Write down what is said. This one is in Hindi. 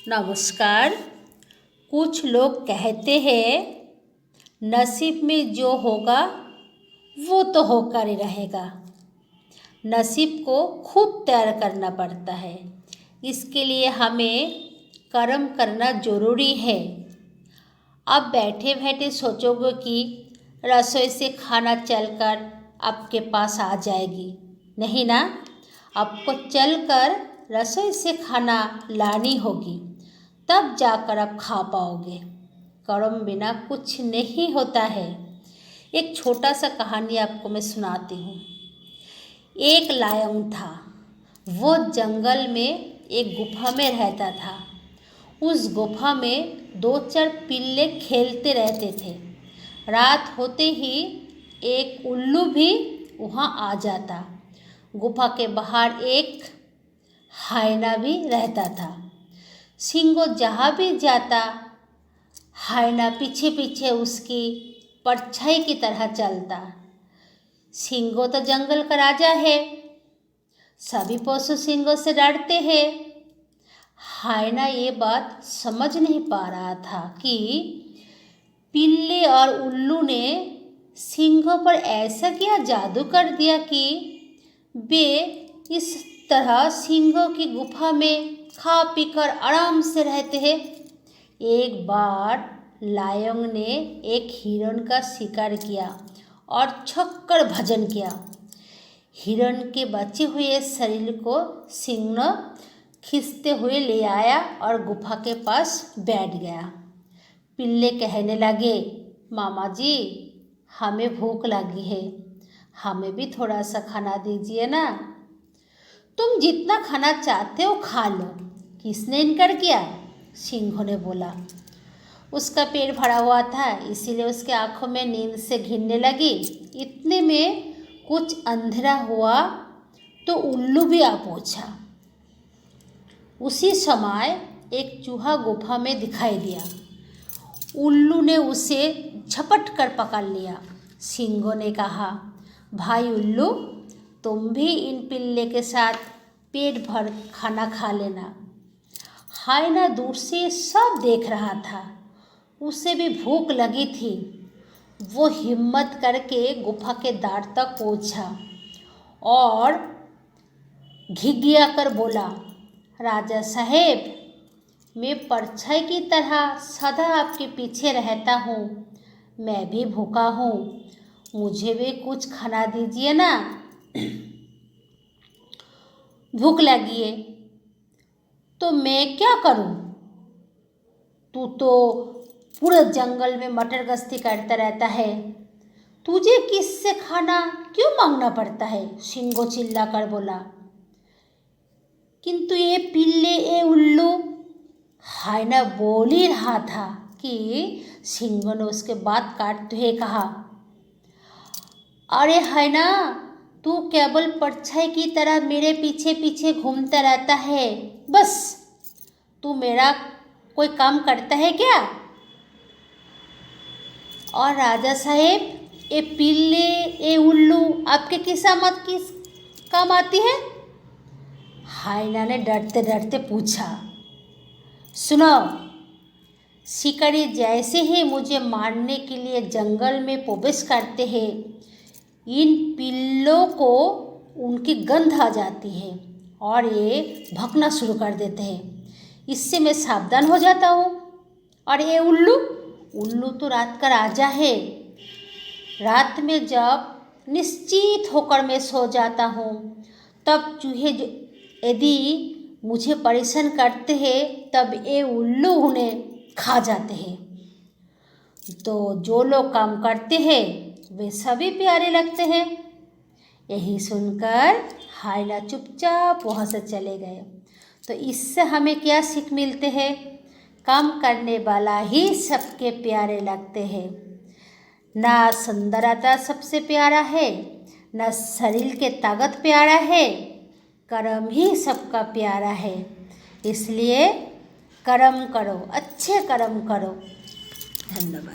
नमस्कार। कुछ लोग कहते हैं नसीब में जो होगा वो तो होकर ही रहेगा। नसीब को खुद तैयार करना पड़ता है। इसके लिए हमें कर्म करना ज़रूरी है। अब बैठे बैठे सोचोगे कि रसोई से खाना चलकर आपके पास आ जाएगी, नहीं ना। आपको चलकर रसोई से खाना लानी होगी, तब जाकर आप खा पाओगे। कर्म बिना कुछ नहीं होता है। एक छोटा सा कहानी आपको मैं सुनाती हूँ। एक लायन था। वो जंगल में एक गुफा में रहता था। उस गुफा में 2-4 पिल्ले खेलते रहते थे। रात होते ही एक उल्लू भी वहाँ आ जाता। गुफा के बाहर एक हायना भी रहता था। सिंगो जहाँ भी जाता, हायना पीछे पीछे उसकी परछाई की तरह चलता। सिंगो तो जंगल का राजा है, सभी पशु सिंगो से डरते हैं। हायना ये बात समझ नहीं पा रहा था कि पिल्ले और उल्लू ने सिंगो पर ऐसा क्या जादू कर दिया कि वे इस तरह सिंगों की गुफा में खा पीकर आराम से रहते हैं। एक बार लायन ने एक हिरण का शिकार किया और छक्कर भजन किया। हिरण के बचे हुए शरीर को सिंह खींचते हुए ले आया और गुफा के पास बैठ गया। पिल्ले कहने लगे, मामा जी, हमें भूख लगी है, हमें भी थोड़ा सा खाना दीजिए ना। तुम जितना खाना चाहते हो खा लो। किसने इनकार किया? सिंह ने बोला। उसका पेट भरा हुआ था, इसीलिए उसके आंखों में नींद से घिरने लगी। इतने में कुछ अंधेरा हुआ तो उल्लू भी आ पहुंचा। उसी समय एक चूहा गुफा में दिखाई दिया। उल्लू ने उसे झपट कर पकड़ लिया। सिंह ने कहा, भाई उल्लू, तुम भी इन पिल्ले के साथ पेट भर खाना खा लेना। हायना दूर से सब देख रहा था। उसे भी भूख लगी थी। वो हिम्मत करके गुफा के द्वार तक पहुंचा और घिघिया कर बोला, राजा साहेब, मैं परछाई की तरह सदा आपके पीछे रहता हूँ। मैं भी भूखा हूँ, मुझे भी कुछ खाना दीजिए ना। भूख लगी है तो मैं क्या करूं? तू तो पूरे जंगल में मटर गश्ती करता रहता है, तुझे किससे खाना क्यों मांगना पड़ता है? सिंगो चिल्ला कर बोला। किंतु ये पिल्ले, ये उल्लू, हायना बोल ही रहा था कि सिंगो ने उसके बात काटते हुए कहा, अरे हायना, तू केवल परछाई की तरह मेरे पीछे पीछे घूमता रहता है। बस तू मेरा कोई काम करता है क्या? और राजा साहेब, ये पिल्ले, ये उल्लू आपके किस काम आती है? हायना ने डरते डरते पूछा। सुनो, शिकारी जैसे ही मुझे मारने के लिए जंगल में प्रवेश करते हैं, इन पिल्लों को उनकी गंध आ जाती है और ये भौंकना शुरू कर देते हैं। इससे मैं सावधान हो जाता हूँ। और ये उल्लू, उल्लू तो रात का राजा है। रात में जब निश्चित होकर मैं सो जाता हूँ, तब चूहे यदि मुझे परेशान करते हैं, तब ये उल्लू उन्हें खा जाते हैं। तो जो लोग काम करते हैं वे सभी प्यारे लगते हैं। यही सुनकर हायना चुपचाप वहाँ से चले गए। तो इससे हमें क्या सीख मिलते हैं? काम करने वाला ही सबके प्यारे लगते हैं। ना सुंदरता सबसे प्यारा है, ना शरीर के ताकत प्यारा है, कर्म ही सबका प्यारा है। इसलिए कर्म करो, अच्छे कर्म करो। धन्यवाद।